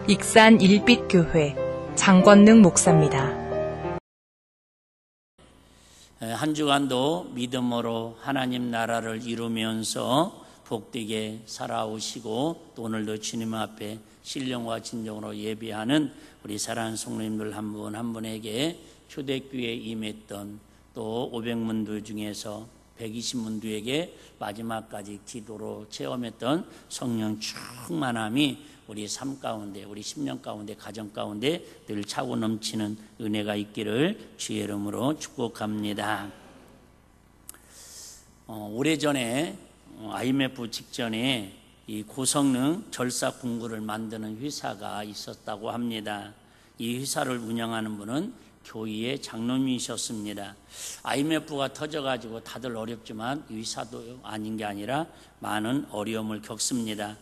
익산 일빛교회 장권능 목사입니다. 한 주간도 믿음으로 하나님 나라를 이루면서 복되게 살아오시고 또 오늘도 주님 앞에 신령과 진정으로 예배하는 우리 사랑하는 성도님들 한 분 한 분에게 초대교회에 임했던 또 500문도 중에서 120문도에게 마지막까지 기도로 체험했던 성령 충만함이 우리 삶 가운데, 우리 10년 가운데, 가정 가운데 늘 차고 넘치는 은혜가 있기를 주의 이름으로 축복합니다. 오래전에 IMF 직전에 이 고성능 절사 공구를 만드는 회사가 있었다고 합니다. 이 회사를 운영하는 분은 교회의 장로님이셨습니다. IMF가 터져가지고 다들 어렵지만 이 회사도 아닌 게 아니라 많은 어려움을 겪습니다.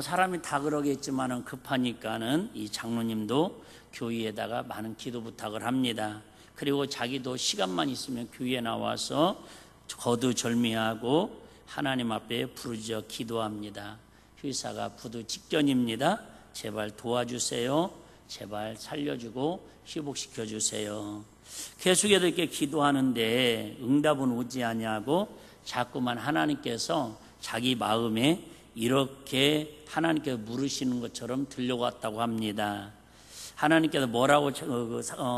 사람이 다 그러겠지만은 급하니까는 이 장로님도 교회에다가 많은 기도 부탁을 합니다. 그리고 자기도 시간만 있으면 교회에 나와서 거두절미하고 하나님 앞에 부르짖어 기도합니다. 회사가 부도 직전입니다. 제발 도와주세요. 제발 살려주고 회복시켜 주세요. 계속해서 이렇게 기도하는데 응답은 오지 아니하고 자꾸만 하나님께서 자기 마음에 이렇게 하나님께서 물으시는 것처럼 들려왔다고 합니다. 하나님께서 뭐라고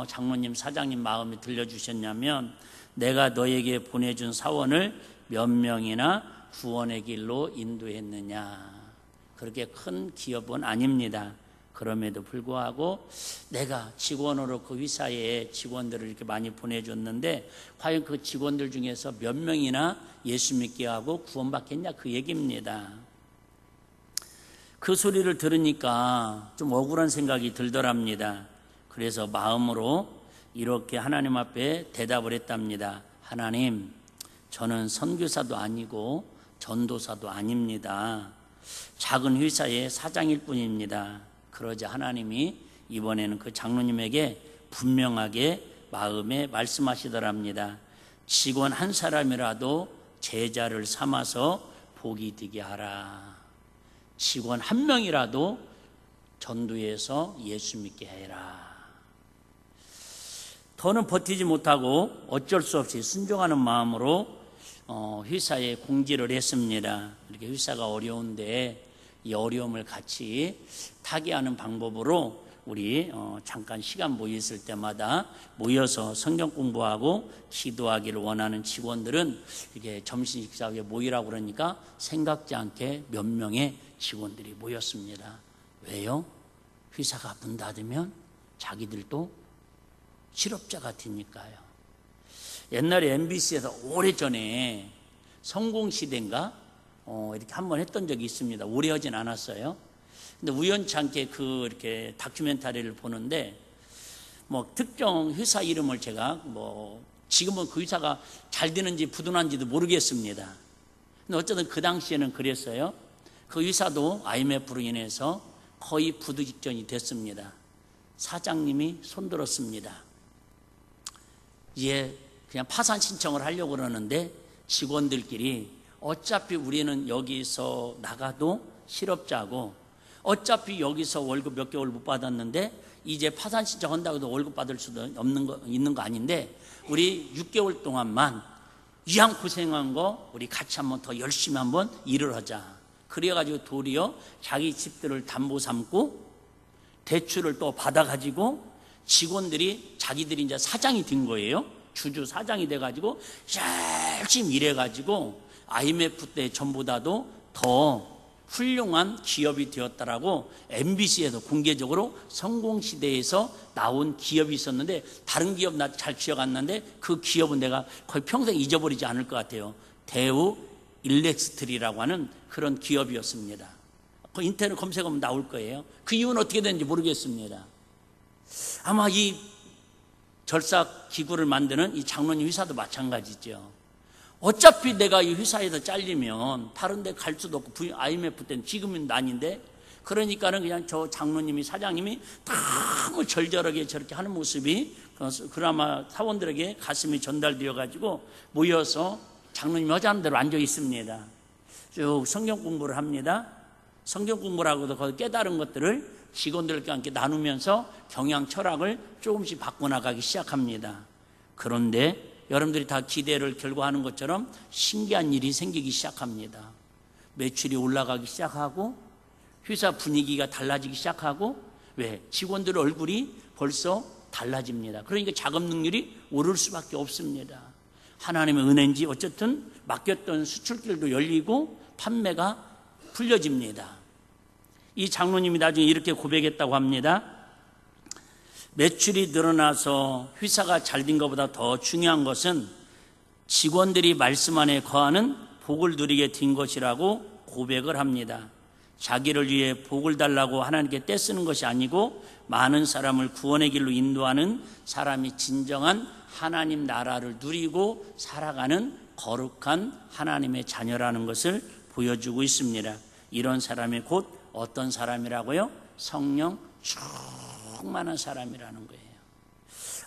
장로님, 사장님 마음에 들려주셨냐면 내가 너에게 보내준 사원을 몇 명이나 구원의 길로 인도했느냐. 그렇게 큰 기업은 아닙니다. 그럼에도 불구하고 내가 직원으로 그 회사에 직원들을 이렇게 많이 보내줬는데 과연 그 직원들 중에서 몇 명이나 예수 믿게 하고 구원받겠냐 그 얘기입니다. 그 소리를 들으니까 좀 억울한 생각이 들더랍니다. 그래서 마음으로 이렇게 하나님 앞에 대답을 했답니다. 하나님, 저는 선교사도 아니고 전도사도 아닙니다. 작은 회사의 사장일 뿐입니다. 그러자 하나님이 이번에는 그 장로님에게 분명하게 마음에 말씀하시더랍니다. 직원 한 사람이라도 제자를 삼아서 복이 되게 하라. 직원 한 명이라도 전도해서 예수 믿게 해라. 더는 버티지 못하고 어쩔 수 없이 순종하는 마음으로 회사에 공지를 했습니다. 이렇게 회사가 어려운데 이 어려움을 같이 타개하는 방법으로 우리 잠깐 시간 모였을 때마다 모여서 성경 공부하고 기도하기를 원하는 직원들은 이렇게 점심 식사에 모이라고 그러니까 생각지 않게 몇 명의 직원들이 모였습니다. 왜요? 회사가 문 닫으면 자기들도 실업자가 되니까요. 옛날에 MBC에서 오래전에 성공시대인가 이렇게 한번 했던 적이 있습니다. 오래 하진 않았어요. 근데 우연찮게 이렇게 다큐멘터리를 보는데 특정 회사 이름을 제가 지금은 그 회사가 잘 되는지 부도난지도 모르겠습니다. 근데 어쨌든 그 당시에는 그랬어요. 그 회사도 IMF로 인해서 거의 부도 직전이 됐습니다. 사장님이 손들었습니다. 이제 그냥 파산 신청을 하려고 그러는데 직원들끼리 어차피 우리는 여기서 나가도 실업자고 어차피 여기서 월급 몇 개월 못 받았는데 이제 파산 신청한다고 해도 월급 받을 수도 있는 거 아닌데 우리 6개월 동안만 이왕 고생한 거 우리 같이 한번 더 열심히 한번 일을 하자. 그래가지고 도리어 자기 집들을 담보 삼고 대출을 또 받아가지고 직원들이 자기들이 이제 사장이 된 거예요. 주주 사장이 돼가지고 열심히 일해가지고 IMF 때 전보다도 더 훌륭한 기업이 되었다라고 MBC에서 공개적으로 성공시대에서 나온 기업이 있었는데 다른 기업 나 잘 기억 안 나는데 그 기업은 내가 거의 평생 잊어버리지 않을 것 같아요. 대우 일렉스트리라고 하는 그런 기업이었습니다. 그 인터넷 검색하면 나올 거예요. 그 이유는 어떻게 되는지 모르겠습니다. 아마 이 절사 기구를 만드는 이 장로님 회사도 마찬가지죠. 어차피 내가 이 회사에서 잘리면 다른 데 갈 수도 없고 IMF 때는 지금은 아닌데 그러니까는 그냥 저 장로님이 사장님이 너무 절절하게 저렇게 하는 모습이 그나마 사원들에게 가슴이 전달되어 가지고 모여서 장로님이 하자는 대로 앉아 있습니다. 쭉 성경 공부를 합니다. 성경 공부를 하고도 거기 깨달은 것들을 직원들과 함께 나누면서 경영 철학을 조금씩 바꿔나가기 시작합니다. 그런데 여러분들이 다 기대를 결과하는 것처럼 신기한 일이 생기기 시작합니다. 매출이 올라가기 시작하고 회사 분위기가 달라지기 시작하고, 왜? 직원들 얼굴이 벌써 달라집니다. 그러니까 자금 능률이 오를 수밖에 없습니다. 하나님의 은혜인지 어쨌든 맡겼던 수출길도 열리고 판매가 풀려집니다. 이 장로님이 나중에 이렇게 고백했다고 합니다. 매출이 늘어나서 회사가 잘 된 것보다 더 중요한 것은 직원들이 말씀 안에 거하는 복을 누리게 된 것이라고 고백을 합니다. 자기를 위해 복을 달라고 하나님께 떼쓰는 것이 아니고 많은 사람을 구원의 길로 인도하는 사람이 진정한 하나님 나라를 누리고 살아가는 거룩한 하나님의 자녀라는 것을 보여주고 있습니다. 이런 사람이 곧 어떤 사람이라고요? 성령 충만한 사람이라는 거예요.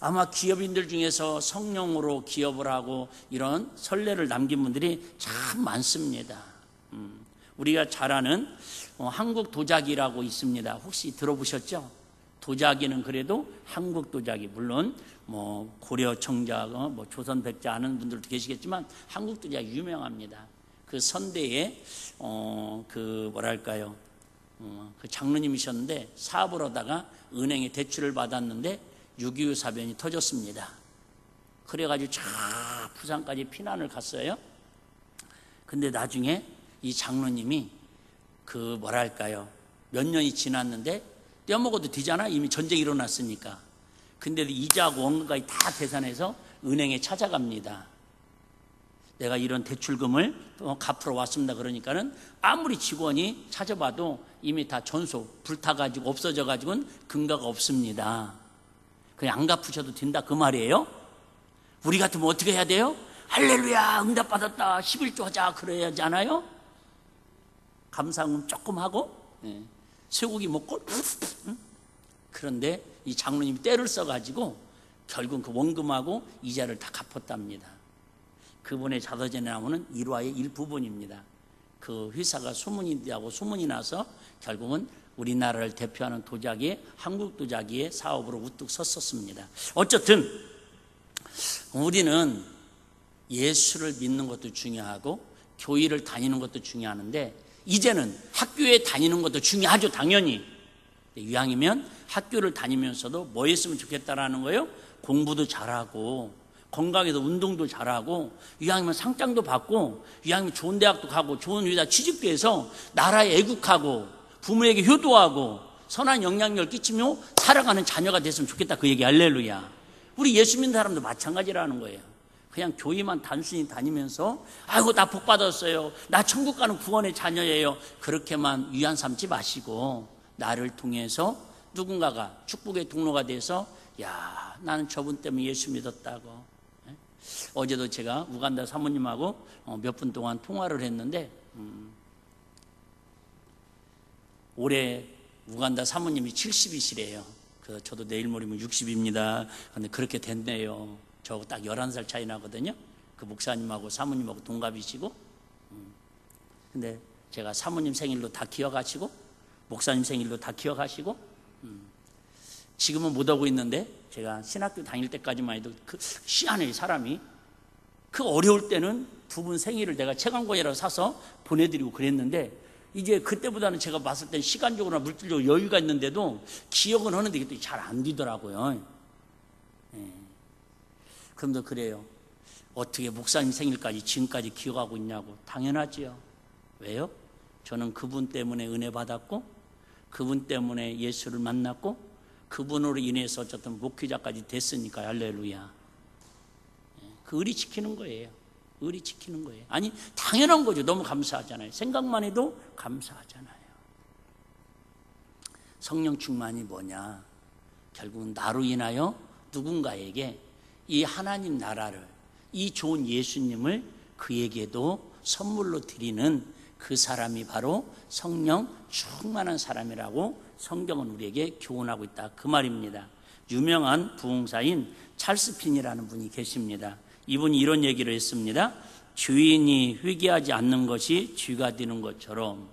아마 기업인들 중에서 성령으로 기업을 하고 이런 선례를 남긴 분들이 참 많습니다. 우리가 잘 아는 한국 도자기라고 있습니다. 혹시 들어보셨죠? 도자기는 그래도 한국 도자기, 물론 뭐 고려 청자, 뭐 조선 백자 아는 분들도 계시겠지만 한국 도자기 유명합니다. 그 선대에 그 뭐랄까요? 그 장로님이셨는데 사업을 하다가 은행에 대출을 받았는데 6.25 사변이 터졌습니다. 그래가지고 저 부산까지 피난을 갔어요. 근데 나중에 이 장로님이 그 뭐랄까요? 몇 년이 지났는데 떼어먹어도 되잖아. 이미 전쟁이 일어났으니까. 근데 이자하고 원금까지 다 계산해서 은행에 찾아갑니다. 내가 이런 대출금을 갚으러 왔습니다. 그러니까는 아무리 직원이 찾아봐도 이미 다 전소 불타가지고 없어져가지고는 근거가 없습니다. 그냥 안 갚으셔도 된다 그 말이에요. 우리 같으면 어떻게 해야 돼요? 할렐루야 응답받았다 11조 하자 그래야지 않아요? 감사금 조금 하고 쇠고기 먹고 그런데 이 장로님이 때를 써가지고 결국 그 원금하고 이자를 다 갚았답니다. 그분의 자서전에 나오는 일화의 일부분입니다. 그 회사가 소문이 나서 결국은 우리나라를 대표하는 도자기의 한국 도자기의 사업으로 우뚝 섰었습니다. 어쨌든 우리는 예수를 믿는 것도 중요하고 교회를 다니는 것도 중요한데 이제는 학교에 다니는 것도 중요하죠. 당연히. 이왕이면 학교를 다니면서도 뭐 했으면 좋겠다라는 거예요? 공부도 잘하고 건강에서 운동도 잘하고 이왕이면 상장도 받고 이왕이면 좋은 대학도 가고 좋은 회사 취직도 해서 나라에 애국하고 부모에게 효도하고 선한 영향력을 끼치며 살아가는 자녀가 됐으면 좋겠다 그 얘기. 할렐루야. 우리 예수 믿는 사람도 마찬가지라는 거예요. 그냥 교회만 단순히 다니면서 아이고 나 복 받았어요, 나 천국 가는 구원의 자녀예요, 그렇게만 위안 삼지 마시고 나를 통해서 누군가가 축복의 통로가 돼서 야 나는 저분 때문에 예수 믿었다고. 어제도 제가 우간다 사모님하고 몇 분 동안 통화를 했는데 올해 우간다 사모님이 70이시래요. 그래서 저도 내일 모레면 60입니다. 근데 그렇게 됐네요. 저하고 딱 11살 차이 나거든요. 그 목사님하고 사모님하고 동갑이시고 근데 제가 사모님 생일로 다 기억하시고 목사님 생일로 다 기억하시고 지금은 못 오고 있는데 제가 신학교 다닐 때까지만 해도 그 희한해 사람이. 그 어려울 때는 두 분 생일을 내가 책 한 권이라도 사서 보내드리고 그랬는데 이제 그때보다는 제가 봤을 땐 시간적으로나 물질적으로 여유가 있는데도 기억은 하는데 이게 잘 안 되더라고요. 그럼도 그래요. 어떻게 목사님 생일까지 지금까지 기억하고 있냐고. 당연하지요. 왜요? 저는 그분 때문에 은혜 받았고 그분 때문에 예수를 만났고 그분으로 인해서 어쨌든 목회자까지 됐으니까. 할렐루야. 그 의리 지키는 거예요. 의리 지키는 거예요. 아니 당연한 거죠. 너무 감사하잖아요. 생각만 해도 감사하잖아요. 성령 충만이 뭐냐? 결국은 나로 인하여 누군가에게 이 하나님 나라를, 이 좋은 예수님을 그에게도 선물로 드리는 그 사람이 바로 성령 충만한 사람이라고 성경은 우리에게 교훈하고 있다 그 말입니다. 유명한 부흥사인 찰스 핀이라는 분이 계십니다. 이분이 이런 얘기를 했습니다. 주인이 회개하지 않는 것이 쥐가 되는 것처럼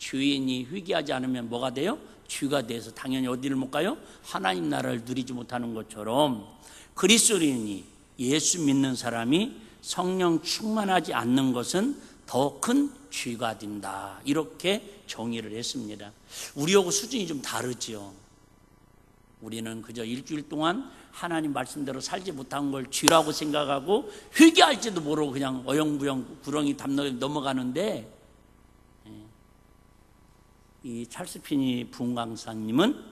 주인이 회개하지 않으면 뭐가 돼요? 쥐가 돼서 당연히 어디를 못 가요? 하나님 나라를 누리지 못하는 것처럼 그리스도인이 예수 믿는 사람이 성령 충만하지 않는 것은 더 큰 쥐가 된다. 이렇게 정의를 했습니다. 우리하고 수준이 좀 다르죠. 우리는 그저 일주일 동안 하나님 말씀대로 살지 못한 걸 쥐라고 생각하고 회개할지도 모르고 그냥 어영부영 구렁이 담론에 넘어가는데, 이 찰스 피니 부흥강사님은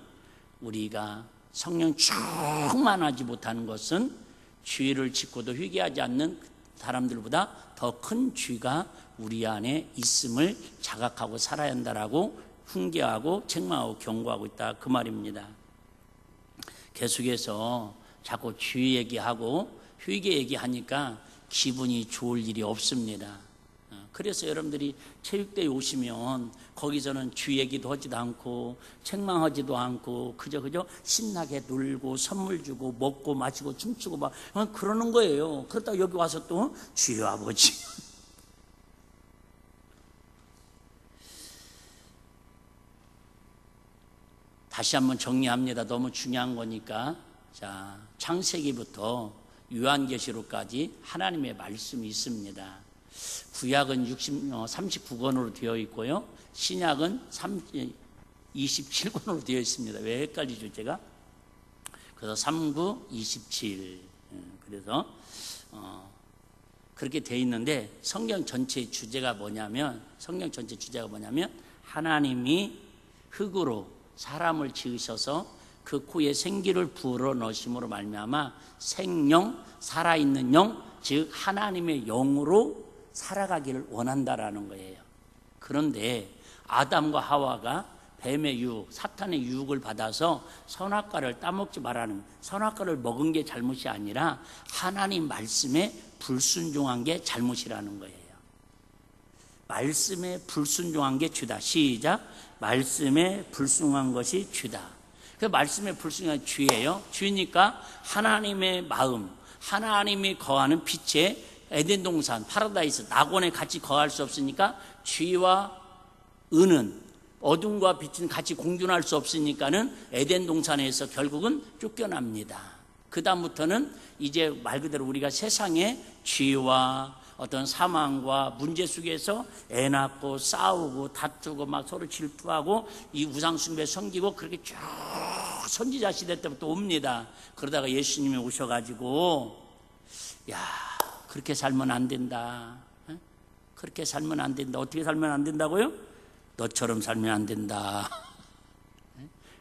우리가 성령 충만하지 못하는 것은 죄를 짓고도 회개하지 않는 사람들보다 더 큰 죄가 우리 안에 있음을 자각하고 살아야 한다라고 훈계하고 책망하고 경고하고 있다, 그 말입니다. 계속해서 자꾸 죄 얘기하고 회개 얘기하니까 기분이 좋을 일이 없습니다. 그래서 여러분들이 체육대회 오시면 거기서는 주 얘기도 하지도 않고 책망하지도 않고 그저 신나게 놀고 선물 주고 먹고 마시고 춤추고 막 그러는 거예요. 그러다가 여기 와서 또 주여 아버지, 다시 한번 정리합니다. 너무 중요한 거니까. 자, 창세기부터 요한계시록까지 하나님의 말씀이 있습니다. 구약은 39권으로 되어 있고요, 신약은 27권으로 되어 있습니다. 왜 헷갈리죠 제가? 그래서 39, 27 그래서 그렇게 되어 있는데 성경 전체의 주제가 뭐냐면 하나님이 흙으로 사람을 지으셔서 그 코에 생기를 불어 넣으심으로 말미암아 생명, 살아있는 영, 즉 하나님의 영으로 살아가기를 원한다라는 거예요. 그런데 아담과 하와가 뱀의 유혹, 사탄의 유혹을 받아서 선악과를 따먹지 말라는, 선악과를 먹은 게 잘못이 아니라 하나님 말씀에 불순종한 게 잘못이라는 거예요. 말씀에 불순종한 게 죄다. 시작. 말씀에 불순종한 것이 죄다. 그 말씀에 불순종한 죄예요. 죄니까 하나님의 마음, 하나님이 거하는 빛의 에덴 동산, 파라다이스, 낙원에 같이 거할 수 없으니까 죄와 은은, 어둠과 빛은 같이 공존할 수 없으니까는 에덴 동산에서 결국은 쫓겨납니다. 그 다음부터는 이제 말 그대로 우리가 세상의 죄와 어떤 사망과 문제 속에서 애 낳고 싸우고 다투고 막 서로 질투하고 이 우상숭배 섬기고 그렇게 쭉 선지자 시대 때부터 옵니다. 그러다가 예수님이 오셔가지고 야, 그렇게 살면 안 된다. 그렇게 살면 안 된다. 어떻게 살면 안 된다고요? 너처럼 살면 안 된다.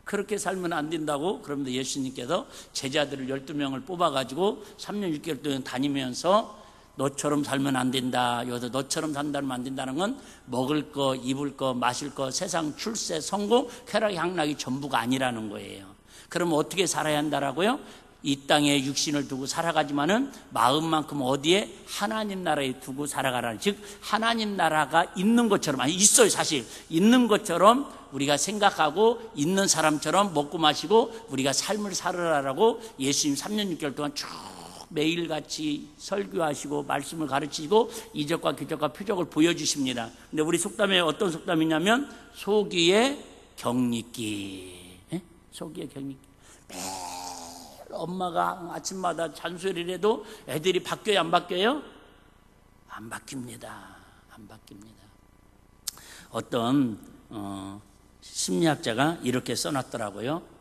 그렇게 살면 안 된다고. 그러면서 예수님께서 제자들을 12명을 뽑아가지고 3년 6개월 동안 다니면서 너처럼 살면 안 된다. 여기서 너처럼 산다면 안 된다는 건 먹을 거, 입을 거, 마실 거, 세상 출세, 성공, 쾌락, 향락이 전부가 아니라는 거예요. 그럼 어떻게 살아야 한다라고요? 이 땅에 육신을 두고 살아가지만은 마음만큼 어디에? 하나님 나라에 두고 살아가라는, 즉 하나님 나라가 있는 것처럼, 아니 있어요, 사실 있는 것처럼 우리가 생각하고 있는 사람처럼 먹고 마시고 우리가 삶을 살으라라고 예수님 3년 6개월 동안 쭉 매일같이 설교하시고 말씀을 가르치고 이적과 기적과 표적을 보여주십니다. 근데 우리 속담에 어떤 속담이냐면 소기의 격리기. 소기의 격리기. 매일 엄마가 아침마다 잔소리를 해도 애들이 바뀌어요, 안 바뀌어요? 안 바뀝니다. 안 바뀝니다. 어떤 심리학자가 이렇게 써놨더라고요.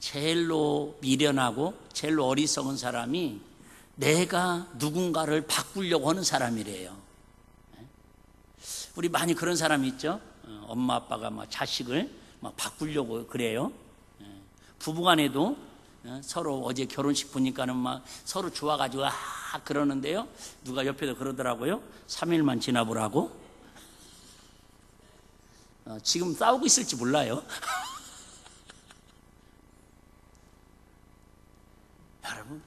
제일로 미련하고 제일로 어리석은 사람이 내가 누군가를 바꾸려고 하는 사람이래요. 우리 많이 그런 사람이 있죠. 엄마 아빠가 막 자식을 막 바꾸려고 그래요. 부부간에도 서로 어제 결혼식 보니까는 막 서로 좋아가지고 그러는데요. 누가 옆에서 그러더라고요. 3일만 지나보라고. 지금 싸우고 있을지 몰라요. 여러분,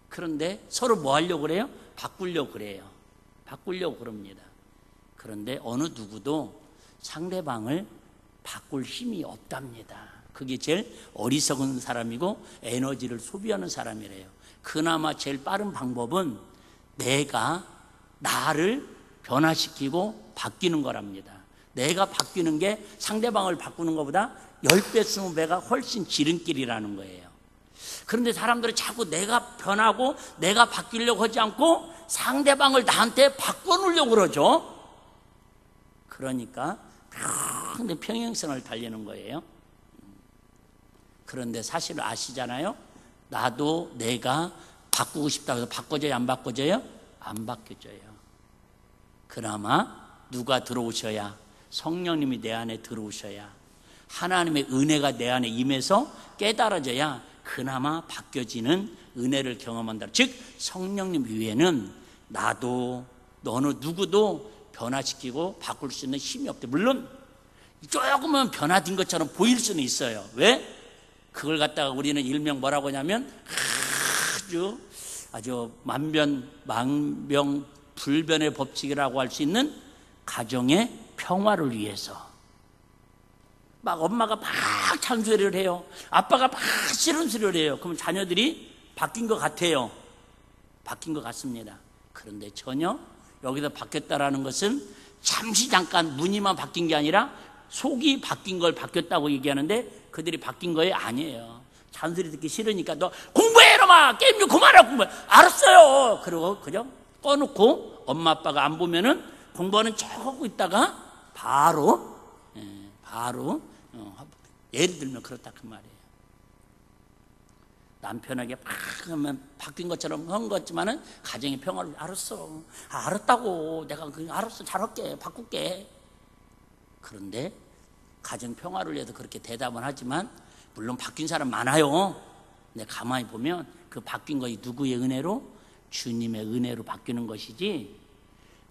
그런데 서로 뭐 하려고 그래요? 바꾸려고 그래요. 바꾸려고 그럽니다. 그런데 어느 누구도 상대방을 바꿀 힘이 없답니다. 그게 제일 어리석은 사람이고 에너지를 소비하는 사람이래요. 그나마 제일 빠른 방법은 내가 나를 변화시키고 바뀌는 거랍니다. 내가 바뀌는 게 상대방을 바꾸는 것보다 10배, 20배가 훨씬 지름길이라는 거예요. 그런데 사람들은 자꾸 내가 변하고 내가 바뀌려고 하지 않고 상대방을 나한테 바꿔놓으려고 그러죠. 그러니까 근데 평행선을 달리는 거예요. 그런데 사실 아시잖아요. 나도 내가 바꾸고 싶다고 해서 바꿔져요, 안 바꿔져요? 안 바뀌어져요. 그나마 누가 들어오셔야, 성령님이 내 안에 들어오셔야, 하나님의 은혜가 내 안에 임해서 깨달아져야 그나마 바뀌어지는 은혜를 경험한다. 즉 성령님 위에는 나도 너는 누구도 변화시키고 바꿀 수 있는 힘이 없대. 물론 조금은 변화된 것처럼 보일 수는 있어요. 왜? 그걸 갖다가 우리는 일명 뭐라고 하냐면 아주 만병불변의 법칙이라고 할 수 있는 가정의 평화를 위해서 막 엄마가 막 잔소리를 해요. 아빠가 막 싫은 소리를 해요. 그러면 자녀들이 바뀐 것 같아요. 바뀐 것 같습니다. 그런데 전혀 여기서 바뀌었다라는 것은 잠시 잠깐 무늬만 바뀐 게 아니라 속이 바뀐 걸 바뀌었다고 얘기하는데 그들이 바뀐 거에 아니에요. 잔소리 듣기 싫으니까 너 공부해 이놈아, 게임 좀 그만하고 공부해. 알았어요. 그리고 그냥 꺼놓고 엄마 아빠가 안 보면은 공부하는 척 하고 있다가 바로 예를 들면 그렇다 그 말이에요. 남편에게 막 하면 바뀐 것처럼 한 거지만은 가정의 평화를 알았어. 알았다고. 내가 알았어. 잘할게. 바꿀게. 그런데 가정 평화를 위해서 그렇게 대답은 하지만 물론 바뀐 사람 많아요. 근데 가만히 보면 그 바뀐 것이 누구의 은혜로? 주님의 은혜로 바뀌는 것이지.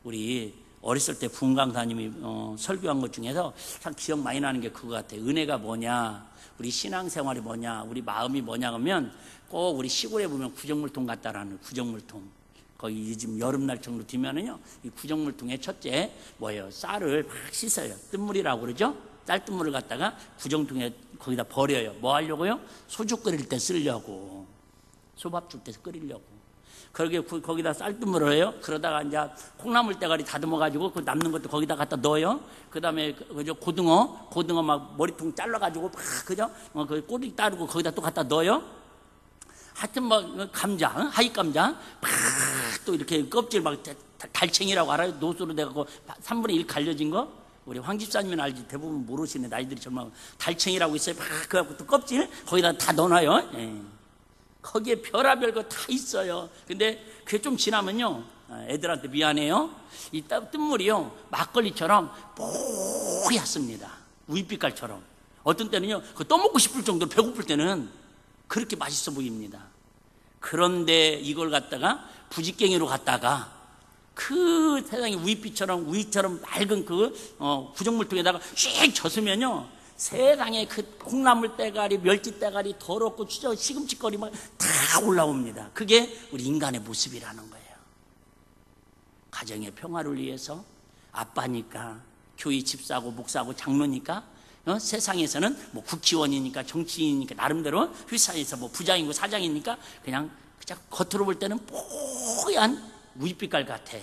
우리 어렸을 때 부흥강사님이 설교한 것 중에서 참 기억 많이 나는 게 그거 같아요. 은혜가 뭐냐, 우리 신앙생활이 뭐냐, 우리 마음이 뭐냐 하면 꼭 우리 시골에 보면 구정물통 같다라는 구정물통. 거의 요즘 여름날 정도 되면은요, 이 구정물통에 첫째 뭐예요? 쌀을 막 씻어요. 뜬물이라고 그러죠? 쌀뜨물을 갖다가 구정통에 거기다 버려요. 뭐 하려고요? 소주 끓일 때 쓰려고. 소밥 줄 때 끓이려고. 그러게 거기다 쌀뜨물을 해요. 그러다가 이제 콩나물 대가리 다듬어가지고 그 남는 것도 거기다 갖다 넣어요. 그 다음에 그저 고등어 막 머리통 잘라가지고 막 그죠? 그 꼬리 따르고 거기다 또 갖다 넣어요. 하여튼 뭐 감자, 하이 감자, 막 또 이렇게 껍질 막 달챙이라고 알아요? 노수로 돼갖고 3분의 1 갈려진 거. 우리 황 집사님은 알지 대부분 모르시네. 나이들이 젊어. 달챙이라고 있어요. 막 그래갖고 또 껍질 거기다 다 넣어놔요. 예. 거기에 별의별 거 다 있어요. 근데 그게 좀 지나면요, 애들한테 미안해요, 이 뜬물이요 막걸리처럼 뽀얗습니다. 우윳빛깔처럼. 어떤 때는요 그거 떠먹고 싶을 정도로 배고플 때는 그렇게 맛있어 보입니다. 그런데 이걸 갖다가 부지깽이로 갖다가 그 세상에 우윳빛처럼 맑은 그 구정물통에다가 씩 젖으면요 세상에 그 콩나물 대가리, 멸치 대가리, 더럽고 시금치거리 막 다 올라옵니다. 그게 우리 인간의 모습이라는 거예요. 가정의 평화를 위해서 아빠니까, 교회 집사고 목사고 장로니까, 세상에서는 뭐 국회의원이니까 정치인이니까 나름대로 회사에서 뭐 부장이고 사장이니까 그냥 겉으로 볼 때는 뽀얀 우윳빛깔 같아.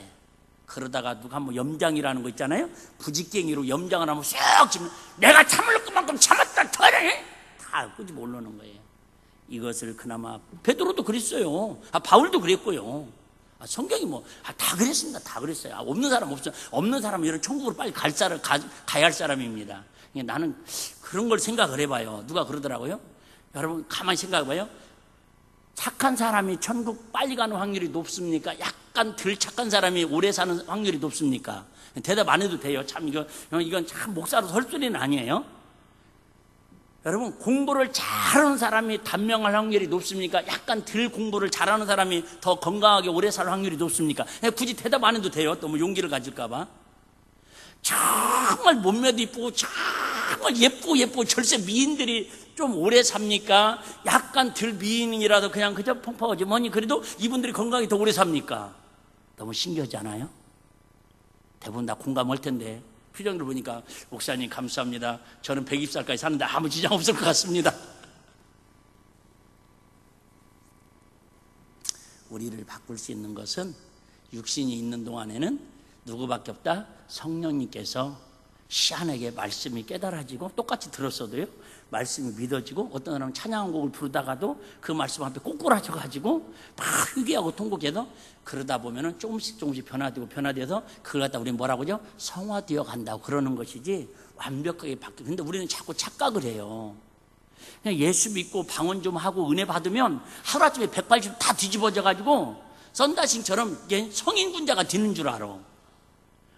그러다가 누가 뭐 염장이라는 거 있잖아요. 부지깽이로 염장을 하면 쏙 치면 내가 참을 것만큼 참았다 더래 다 끄집어 올라오는 거예요. 이것을 그나마 베드로도 그랬어요. 바울도 그랬고요. 성경이 뭐 다 그랬습니다. 다 그랬어요. 없는 사람 없어요. 없는 사람은 이런 천국으로 빨리 가야 할 사람입니다. 나는 그런 걸 생각을 해봐요. 누가 그러더라고요. 여러분 가만히 생각해봐요. 착한 사람이 천국 빨리 가는 확률이 높습니까? 약간 덜 착한 사람이 오래 사는 확률이 높습니까? 대답 안 해도 돼요. 참 이건 참 목사로서 헐소리는 아니에요. 여러분 공부를 잘하는 사람이 단명할 확률이 높습니까? 약간 덜 공부를 잘하는 사람이 더 건강하게 오래 살 확률이 높습니까? 굳이 대답 안 해도 돼요. 너무 용기를 가질까 봐. 정말 몸매도 이쁘고 정말 예쁘고 절세 미인들이 좀 오래 삽니까? 약간 덜 미인이라도 그냥 그저 펑펑하지 뭐니 그래도 이분들이 건강히 더 오래 삽니까? 너무 신기하지 않아요? 대부분 다 공감할 텐데 표정을 보니까 목사님 감사합니다. 저는 120살까지 사는데 아무 지장 없을 것 같습니다. 우리를 바꿀 수 있는 것은 육신이 있는 동안에는 누구밖에 없다? 성령님께서 희한하게 말씀이 깨달아지고 똑같이 들었어도요 말씀이 믿어지고, 어떤 사람은 찬양한 곡을 부르다가도 그 말씀 앞에 꼬꾸라져가지고 막 회개하고 통곡해서, 그러다 보면은 조금씩 변화되어서 그걸 갖다 우리는 뭐라고 하죠? 성화되어 간다고 그러는 것이지 완벽하게 바뀌어. 근데 우리는 자꾸 착각을 해요. 그냥 예수 믿고 방언 좀 하고 은혜 받으면 하루아침에 180도 다 뒤집어져가지고 썬다싱처럼 성인 군자가 되는 줄 알아.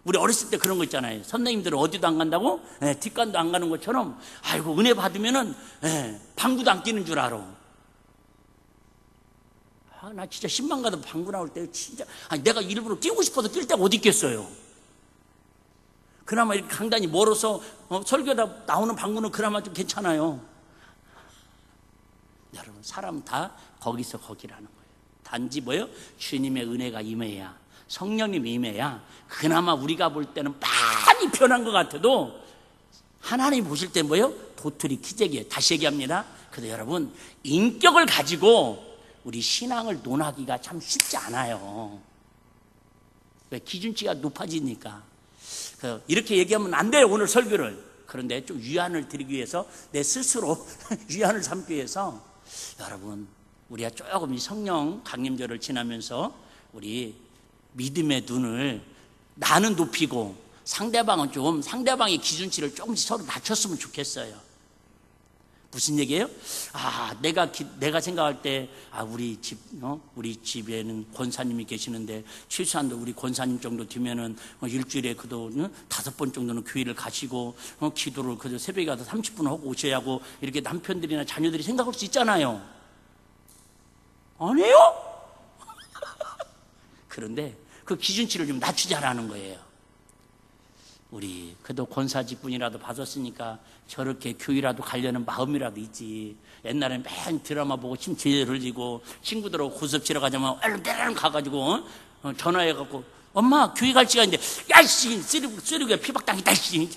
우리 어렸을 때 그런 거 있잖아요. 선생님들은 어디도 안 간다고? 뒷간도 안 가는 것처럼, 아이고 은혜 받으면은 방구도 안 끼는 줄 알아. 나 진짜 10만 가도 방구 나올 때 진짜, 내가 일부러 끼고 싶어서 낄 때가 어디 있겠어요. 그나마 이렇게 강단이 멀어서 설교다 나오는 방구는 그나마 좀 괜찮아요. 여러분, 사람 다 거기서 거기라는 거예요. 단지 뭐예요? 주님의 은혜가 임해야, 성령님이 임해야 그나마 우리가 볼 때는 많이 변한 것 같아도 하나님 보실 때 뭐예요? 도토리 기적이에요. 다시 얘기합니다. 그래서 여러분, 인격을 가지고 우리 신앙을 논하기가 참 쉽지 않아요. 왜? 기준치가 높아지니까. 이렇게 얘기하면 안 돼요, 오늘 설교를. 그런데 좀 위안을 드리기 위해서, 내 스스로 위안을 삼기 위해서, 여러분, 우리가 조금 이 성령 강림절을 지나면서 우리 믿음의 눈을 나는 높이고 상대방은 좀, 상대방의 기준치를 조금씩 서로 낮췄으면 좋겠어요. 무슨 얘기예요? 내가 생각할 때, 우리 집에는 권사님이 계시는데, 최소한도 우리 권사님 정도 되면은 일주일에 그도 5번 정도는 교회를 가시고, 기도를 그저 새벽에 가서 30분 하고 오셔야 하고, 이렇게 남편들이나 자녀들이 생각할 수 있잖아요. 아니에요? 그런데 그 기준치를 좀 낮추자라는 거예요. 우리 그래도 권사 직분이라도 받았으니까 저렇게 교회라도 가려는 마음이라도 있지. 옛날엔 맨 드라마 보고 침 제대로 흘리고, 친구들하고 고습 치러 가자면 얼른 가가지고 전화해갖고, 엄마 교회 갈 시간인데, 야이씨 쓰리고에 피박당했다 씨.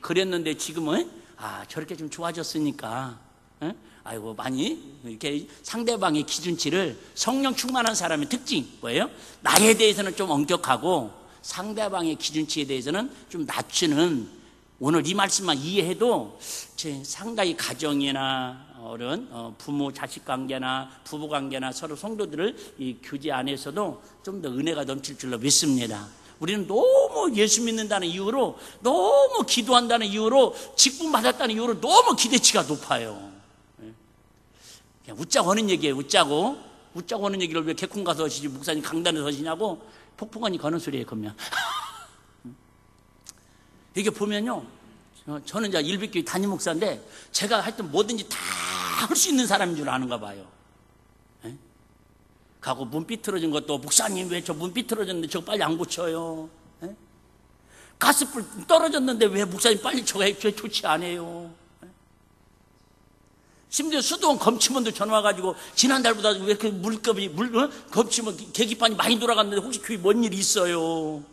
그랬는데 지금은 저렇게 좀 좋아졌으니까, 아이고 많이 이렇게 상대방의 기준치를, 성령 충만한 사람의 특징 뭐예요? 나에 대해서는 좀 엄격하고 상대방의 기준치에 대해서는 좀 낮추는, 오늘 이 말씀만 이해해도 상당히 가정이나 부모 자식 관계나 부부 관계나 서로 성도들을 이 교제 안에서도 좀 더 은혜가 넘칠 줄로 믿습니다. 우리는 너무 예수 믿는다는 이유로, 너무 기도한다는 이유로, 직분 받았다는 이유로 너무 기대치가 높아요. 그냥 웃자고 하는 얘기예요. 웃자고 하는 얘기를 왜 개콘 가서 하시지, 목사님 강단에 서시냐고 폭풍하니 거는 소리예요. 그러면 이게 보면요, 저는 이제 일백교회 담임 목사인데 제가 하여튼 뭐든지 다 할 수 있는 사람인 줄 아는가 봐요. 가고 문 삐뚤어진 것도, 목사님 왜 저 문 삐뚤어졌는데 저거 빨리 안 고쳐요? 가스불 떨어졌는데 왜 목사님 빨리 저거 조치 안 해요? 심지어 수도원 검침원도 전화 와가지고, 지난달보다 왜 이렇게 검침원 계기판이 많이 돌아갔는데 혹시 교회 뭔 일이 있어요?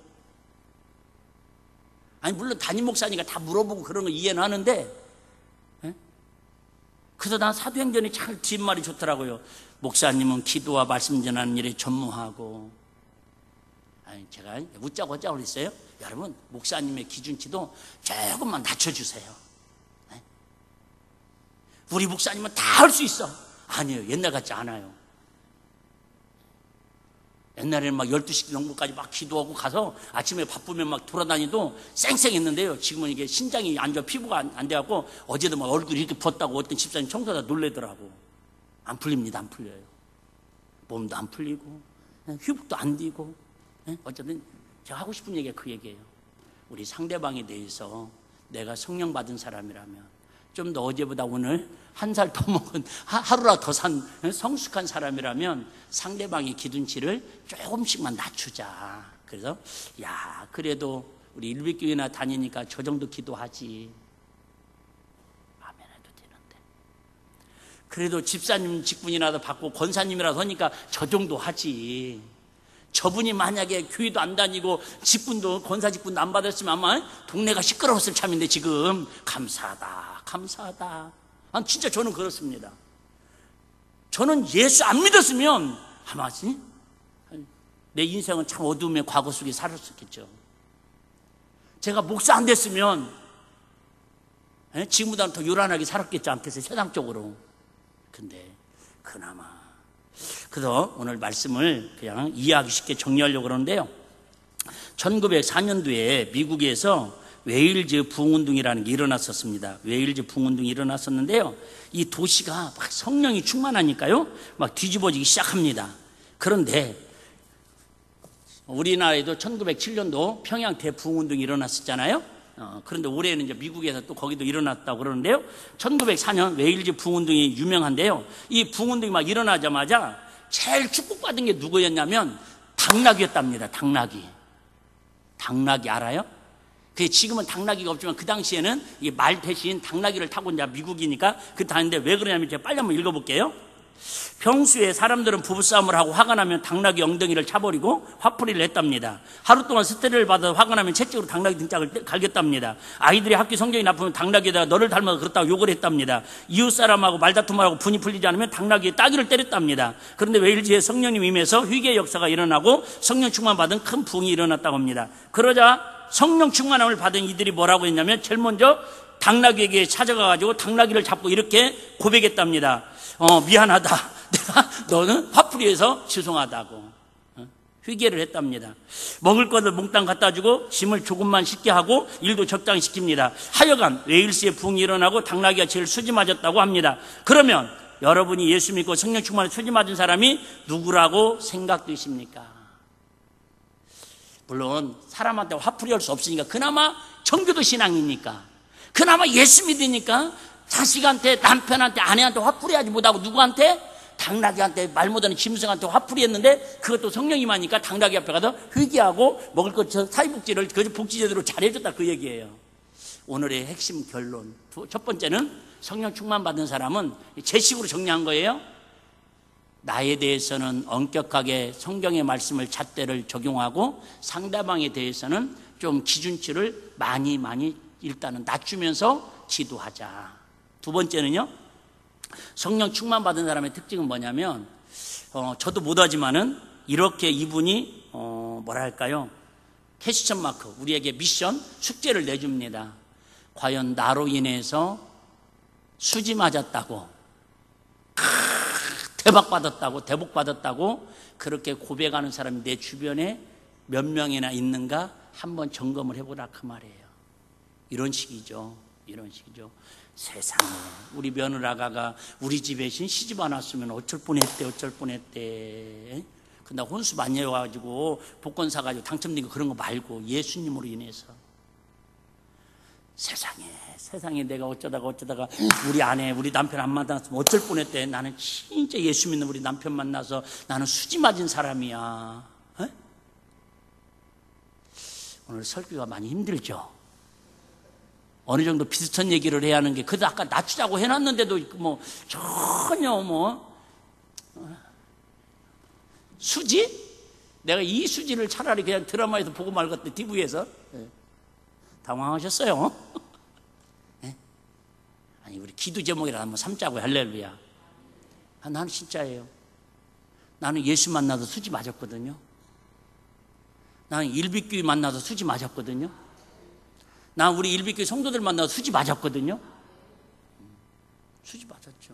물론 담임 목사니까 다 물어보고 그런 거 이해는 하는데, 그래서 난 사도행전이 참 뒷말이 좋더라고요. 목사님은 기도와 말씀 전하는 일에 전무하고. 제가 웃자고 하자고 그랬어요. 여러분, 목사님의 기준치도 조금만 낮춰주세요. 우리 목사님은 다 할 수 있어. 아니에요. 옛날 같지 않아요. 옛날에는 막 12시 넘고까지 막 기도하고 가서 아침에 바쁘면 막 돌아다니도 쌩쌩했는데요. 지금은 이게 신장이 안 좋아, 피부가 안 돼갖고, 어제도 막 얼굴이 이렇게 부었다고 어떤 집사님 청소하다 놀래더라고. 안 풀립니다. 안 풀려요. 몸도 안 풀리고, 회복도 안 되고. 어쨌든 제가 하고 싶은 얘기가 그 얘기예요. 우리 상대방에 대해서 내가 성령 받은 사람이라면, 좀 더 어제보다 오늘 한 살 더 먹은, 하루라도 더 산 성숙한 사람이라면 상대방의 기준치를 조금씩만 낮추자. 그래서 그래도 우리 일백교회나 다니니까 저 정도 기도하지, 아멘 해도 되는데, 그래도 집사님 직분이라도 받고 권사님이라도 하니까 저 정도 하지. 저분이 만약에 교회도 안 다니고 직분도, 권사 직분도 안 받았으면 아마 동네가 시끄러웠을 참인데, 지금 감사하다. 진짜 저는 그렇습니다. 저는 예수 안 믿었으면 아마 내 인생은 참 어두움의 과거 속에 살았었겠죠. 제가 목사 안 됐으면 지금보다는 더 요란하게 살았겠지 않겠어요? 세상적으로. 근데 그나마. 그래서 오늘 말씀을 그냥 이해하기 쉽게 정리하려고 그러는데요. 1904년도에 미국에서 웨일즈 부흥운동이라는 게 일어났었습니다. 웨일즈 부흥운동이 일어났었는데요. 이 도시가 막 성령이 충만하니까요, 막 뒤집어지기 시작합니다. 그런데 우리나라에도 1907년도 평양 대부흥운동이 일어났었잖아요. 그런데 올해는 이제 미국에서 또 거기도 일어났다고 그러는데요. 1904년 웨일즈 부흥운동이 유명한데요. 이 부흥운동이 막 일어나자마자 제일 축복받은 게 누구였냐면 당나귀였답니다. 당나귀 알아요? 지금은 당나귀가 없지만 그 당시에는 이 말 대신 당나귀를 타고 이제 미국이니까 그 다니는데 왜 그러냐면 제가 빨리 한번 읽어볼게요. 평소에 사람들은 부부싸움을 하고 화가 나면 당나귀 엉덩이를 차버리고 화풀이를 했답니다. 하루 동안 스트레스를 받아 화가 나면 채찍으로 당나귀 등짝을 갈겼답니다. 아이들이 학교 성적이 나쁘면 당나귀에다가 너를 닮아서 그렇다고 욕을 했답니다. 이웃 사람하고 말다툼을 하고 분이 풀리지 않으면 당나귀에 따귀를 때렸답니다. 그런데 웨일즈에 성령님 임해서 회개의 역사가 일어나고 성령 충만 받은 큰 부흥이 일어났다고 합니다. 그러자 성령 충만함을 받은 이들이 뭐라고 했냐면 제일 먼저 당나귀에게 찾아가가지고 당나귀를 잡고 이렇게 고백했답니다. 미안하다. 내가 너는 화풀이해서 죄송하다고 회개를 했답니다. 먹을 것을 몽땅 갖다 주고 짐을 조금만 싣게 하고 일도 적당히 시킵니다. 하여간 웨일스의 부흥이 일어나고 당나귀가 제일 수지 맞았다고 합니다. 그러면 여러분이 예수 믿고 성령 충만에 수지 맞은 사람이 누구라고 생각되십니까? 물론 사람한테 화풀이할 수 없으니까 그나마 청교도 신앙이니까 그나마 예수 믿으니까 자식한테 남편한테 아내한테 화풀이하지 못하고 누구한테? 당나귀한테 말 못하는 짐승한테 화풀이했는데 그것도 성령이 임하니까 당나귀 앞에 가서 회개하고 먹을 것 사회복지를 그 복지제도로 잘해줬다 그 얘기예요. 오늘의 핵심 결론 첫 번째는 성령 충만 받은 사람은 제 식으로 정리한 거예요. 나에 대해서는 엄격하게 성경의 말씀을 잣대를 적용하고 상대방에 대해서는 좀 기준치를 많이 일단은 낮추면서 지도하자. 두 번째는요, 성령 충만 받은 사람의 특징은 뭐냐면 저도 못하지만은 이렇게 이분이 뭐랄까요, 캐시션 마크, 우리에게 미션 숙제를 내줍니다. 과연 나로 인해서 수지 맞았다고 대복 받았다고 그렇게 고백하는 사람이 내 주변에 몇 명이나 있는가 한번 점검을 해보라 그 말이에요. 이런 식이죠. 세상에 우리 며느라가가 우리 집에 시집 안 왔으면 어쩔 뻔했대. 근데 혼수 많이 해가지고 복권 사가지고 당첨된 거 그런 거 말고 예수님으로 인해서 세상에 내가 어쩌다가 우리 아내 우리 남편 안 만났으면 어쩔 뻔했대. 나는 진짜 예수 믿는 우리 남편 만나서 나는 수지 맞은 사람이야. 오늘 설교가 많이 힘들죠. 어느 정도 비슷한 얘기를 해야 하는 게 그래도 아까 낮추자고 해놨는데도 전혀 수지? 내가 이 수지를 차라리 그냥 드라마에서 보고 말았대. TV에서 당황하셨어요? 네? 아니 우리 기도 제목이라 한번 삼자고 할렐루야. 나는 진짜예요. 나는 예수 만나서 수지 맞았거든요. 나는 일비교회 만나서 수지 맞았거든요. 난 우리 일비교회 성도들 만나서 수지 맞았거든요. 수지 맞았죠.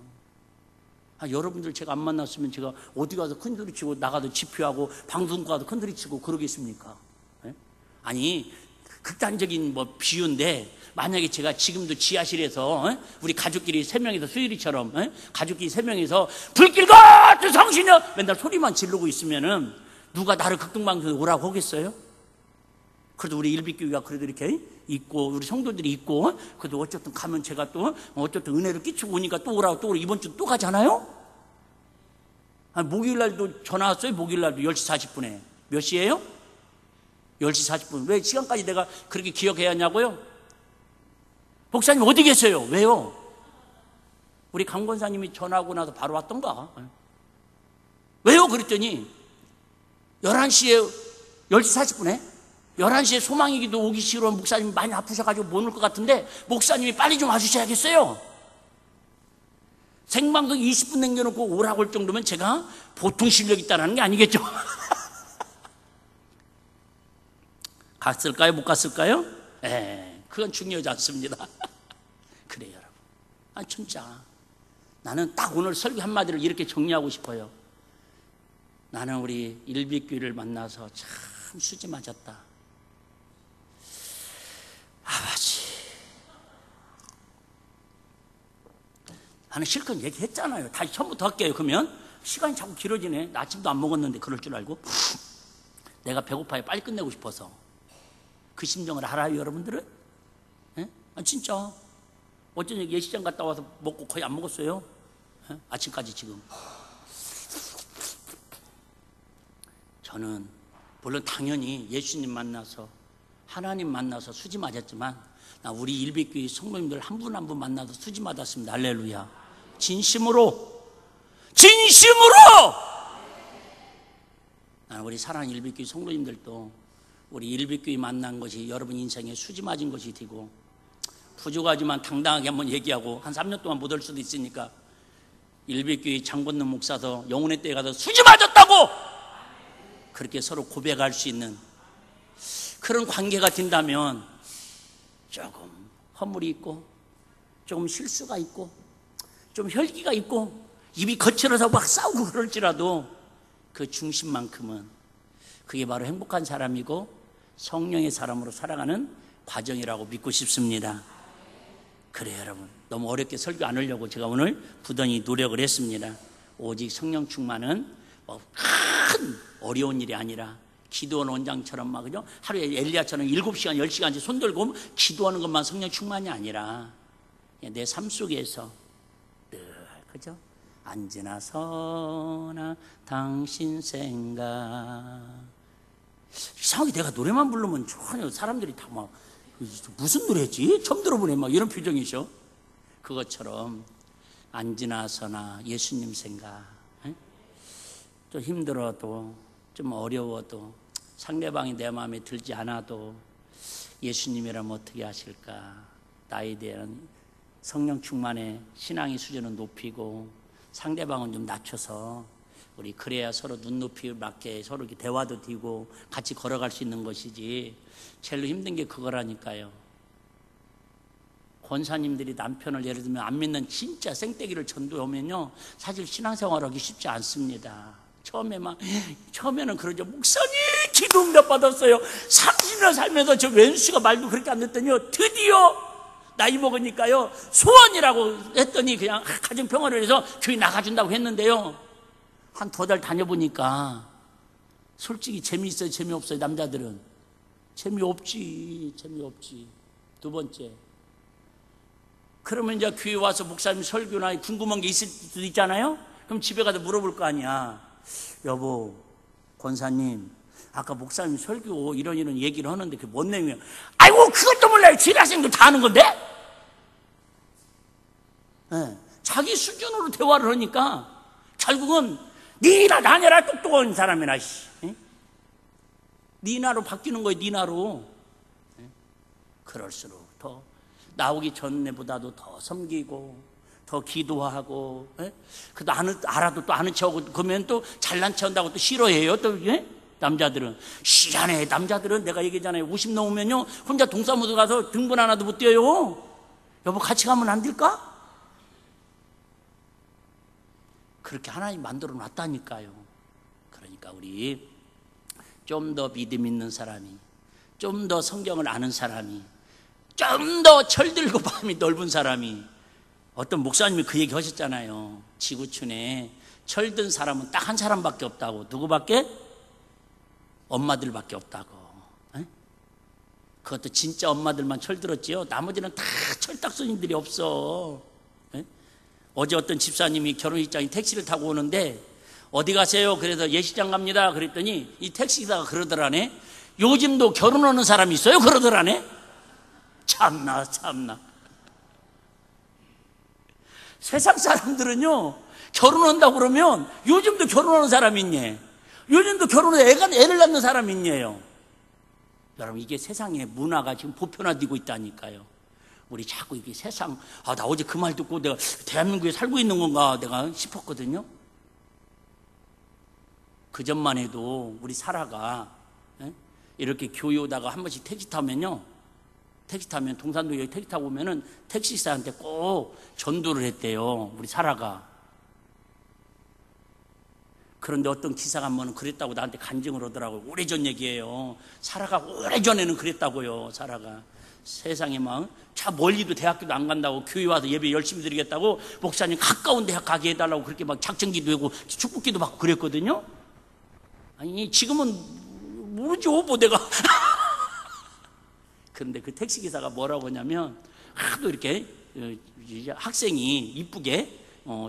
여러분들 제가 안 만났으면 제가 어디 가서 큰소리치고 나가서 집회하고 방송 가서 큰소리치고 그러겠습니까? 네? 아니 극단적인 비유인데 만약에 제가 지금도 지하실에서 우리 가족끼리 3명이서 수일이처럼 가족끼리 3명이서 불길 같은 성신이여 맨날 소리만 지르고 있으면은 누가 나를 극동방송에 오라고 하겠어요? 그래도 우리 일비교회가 그래도 이렇게 있고 우리 성도들이 있고 그래도 어쨌든 가면 제가 또 어쨌든 은혜를 끼치고 오니까 또 오라고 이번 주 또 가잖아요. 목요일날도 전화 왔어요. 목요일날도 10시 40분에 몇 시예요? 10시 40분. 왜 시간까지 내가 그렇게 기억해야 하냐고요? 목사님 어디 계세요? 왜요? 우리 강 권사님이 전화하고 나서 바로 왔던가. 왜요? 그랬더니 11시에 10시 40분에 11시에 소망이기도 오기 싫어. 목사님이 많이 아프셔가지고 못 올 것 같은데 목사님이 빨리 좀 와주셔야겠어요. 생방송 20분 남겨놓고 오라고 할 정도면 제가 보통 실력 있다는 게 아니겠죠. 갔을까요? 못 갔을까요? 그건 중요하지 않습니다. 그래요, 여러분. 진짜 나는 딱 오늘 설교 한마디를 이렇게 정리하고 싶어요. 나는 우리 일비교회를 만나서 참 수지 맞았다. 아버지, 나는 실컷 얘기했잖아요. 다시 처음부터 할게요. 그러면 시간이 자꾸 길어지네. 나 아침도 안 먹었는데 그럴 줄 알고. 내가 배고파요. 빨리 끝내고 싶어서. 그 심정을 알아요, 여러분들은? 진짜. 어쩐 예시장 갔다 와서 먹고 거의 안 먹었어요. 아침까지 지금. 저는 물론 당연히 예수님 만나서 하나님 만나서 수지 맞았지만 우리 일비교회 성도님들 한 분 한 분 만나서 수지 맞았습니다. 할렐루야. 진심으로 우리 사랑하는 일비교회 성도님들도 우리 일비교회 만난 것이 여러분 인생에 수지 맞은 것이 되고, 부족하지만 당당하게 한번 얘기하고 한 3년 동안 못 올 수도 있으니까 일비교회 장건능 목사도 영혼의 때에 가서 수지 맞았다고 그렇게 서로 고백할 수 있는 그런 관계가 된다면, 조금 허물이 있고 조금 실수가 있고 좀 혈기가 있고 입이 거칠어서 막 싸우고 그럴지라도 그 중심만큼은 그게 바로 행복한 사람이고 성령의 사람으로 살아가는 과정이라고 믿고 싶습니다. 그래요, 여러분. 너무 어렵게 설교 안 하려고 제가 오늘 부단히 노력을 했습니다. 오직 성령 충만은 큰 어려운 일이 아니라 기도원 원장처럼 막 그죠? 하루에 엘리야처럼 7시간 10시간씩 손 들고 기도하는 것만 성령 충만이 아니라 내 삶 속에서 늘 그죠? 앉으나 서나 당신 생각. 이상하게 내가 노래만 부르면 전혀 사람들이 다 막 무슨 노래지? 처음 들어보네 막 이런 표정이죠. 그것처럼 앉으나 서나 예수님 생각. 좀 힘들어도 좀 어려워도 상대방이 내 마음에 들지 않아도 예수님이라면 어떻게 하실까? 나에 대한 성령 충만의 신앙의 수준은 높이고 상대방은 좀 낮춰서 우리 그래야 서로 눈높이 맞게 서로 이렇게 대화도 되고 같이 걸어갈 수 있는 것이지. 제일 힘든 게 그거라니까요. 권사님들이 남편을 예를 들면 안 믿는 진짜 생떼기를 전도하면요 사실 신앙생활하기 쉽지 않습니다. 처음에는 그러죠. 목사님 기도 응답 받았어요. 30년 살면서 저 왼수가 말도 그렇게 안 듣더니요 드디어 나이 먹으니까요 소원이라고 했더니 그냥 가정평화를 위해서 교회 나가준다고 했는데요 한 2달 다녀보니까 솔직히 재미있어요 재미없어요? 남자들은 재미없지. 두 번째, 그러면 이제 교회 와서 목사님 설교나 궁금한 게 있을 수도 있잖아요. 그럼 집에 가서 물어볼 거 아니야. 여보, 권사님 아까 목사님 설교 이런 얘기를 하는데 그게 뭔 내용이에요? 아이고 그것도 몰라요. 지라생도 다 아는 건데. 네, 자기 수준으로 대화를 하니까 결국은 니나 나냐라 똑똑한 사람이나 니나로 바뀌는 거예요. 니나로. 그럴수록 더 나오기 전에보다도 더 섬기고 더 기도하고, 그도 알아도 또 아는 척하고 그러면 또 잘난 척 한다고 또 싫어해요. 또 남자들은 싫어하네. 남자들은 내가 얘기했잖아요. 50 넘으면요 혼자 동사무소 가서 등분 하나도 못 떼요. 여보 같이 가면 안 될까? 그렇게 하나님 만들어 놨다니까요. 그러니까 우리 좀 더 믿음 있는 사람이, 좀 더 성경을 아는 사람이, 좀 더 철들고 마음이 넓은 사람이, 어떤 목사님이 그 얘기 하셨잖아요. 지구촌에 철든 사람은 딱 한 사람밖에 없다고. 누구밖에? 엄마들밖에 없다고. 그것도 진짜 엄마들만 철들었지요. 나머지는 다 철딱선이들이 없어. 어제 어떤 집사님이 결혼식장에 택시를 타고 오는데 어디 가세요? 그래서 예식장 갑니다. 그랬더니 이 택시기사가 그러더라네. 요즘도 결혼하는 사람이 있어요? 그러더라네. 참나. 세상 사람들은요 결혼한다고 그러면 요즘도 결혼하는 사람이 있네. 요즘도 결혼해서 애를 낳는 사람이 있네요. 여러분 이게 세상의 문화가 지금 보편화되고 있다니까요. 우리 자꾸 이게 세상, 나 어제 그 말 듣고 내가 대한민국에 살고 있는 건가 내가 싶었거든요. 그 전만 해도 우리 사라가 이렇게 교회 오다가 한 번씩 택시 타면요 택시 타면 동산도 여기 택시 타고 오면은 택시기사한테 꼭 전도를 했대요. 우리 사라가. 그런데 어떤 기사가 한 번은 그랬다고 나한테 간증을 하더라고요. 오래전 얘기예요. 사라가 오래전에는 그랬다고요. 사라가 세상에 막 저 멀리도 대학교도 안 간다고 교회 와서 예배 열심히 드리겠다고 목사님 가까운 대학 가게 해달라고 그렇게 막 작정기도 하고 축복기도 받고 그랬거든요. 아니 지금은 모르죠 뭐 내가. 그런데 그 택시기사가 뭐라고 하냐면 하도 이렇게 학생이 이쁘게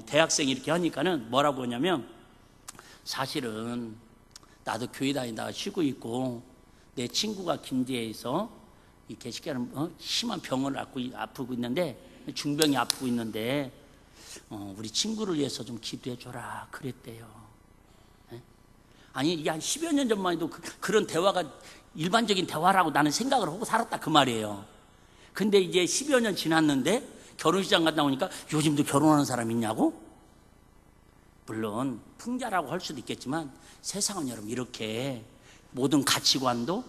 대학생이 이렇게 하니까는 뭐라고 하냐면 사실은 나도 교회 다니다가 쉬고 있고 내 친구가 김제에서 이 개식가는 심한 병을 아프고 있는데 중병이 아프고 있는데 우리 친구를 위해서 좀 기도해 줘라 그랬대요. 네? 아니 이게 한 10여 년 전만 해도 그런 대화가 일반적인 대화라고 나는 생각을 하고 살았다 그 말이에요. 근데 이제 10여 년 지났는데 결혼식장 갔다 오니까 요즘도 결혼하는 사람 있냐고? 물론 풍자라고 할 수도 있겠지만 세상은 여러분 이렇게 모든 가치관도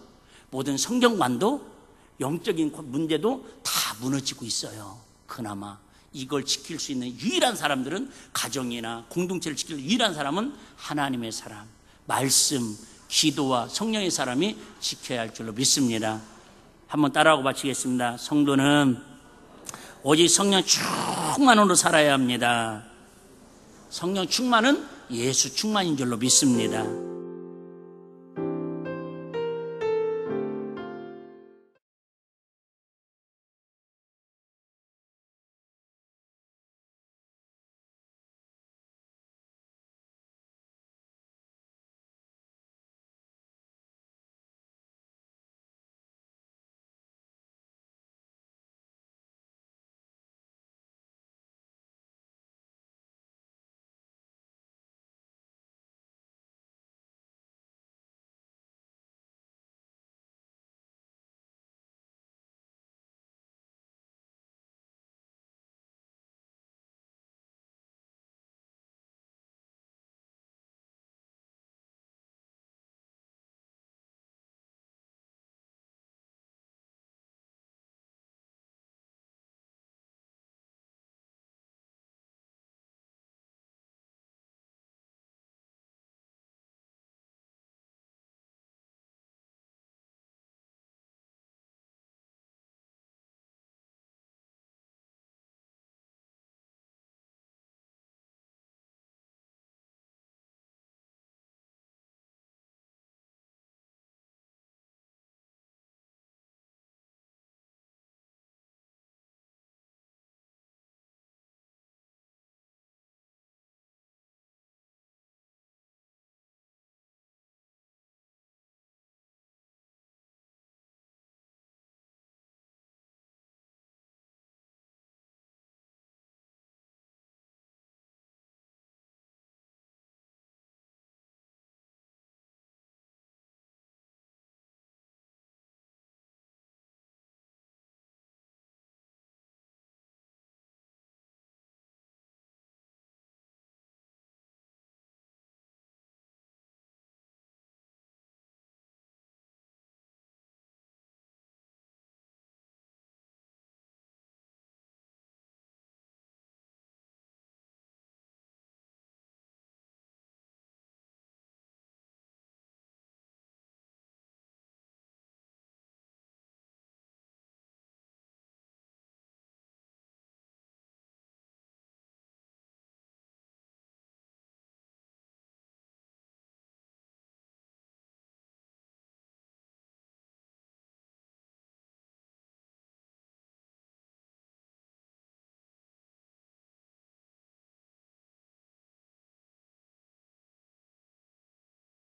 모든 성경관도 영적인 문제도 다 무너지고 있어요. 그나마 이걸 지킬 수 있는 유일한 사람들은 가정이나 공동체를 지킬 유일한 사람은 하나님의 사람, 말씀, 기도와 성령의 사람이 지켜야 할 줄로 믿습니다. 한번 따라하고 마치겠습니다. 성도는 오직 성령 충만으로 살아야 합니다. 성령 충만은 예수 충만인 줄로 믿습니다.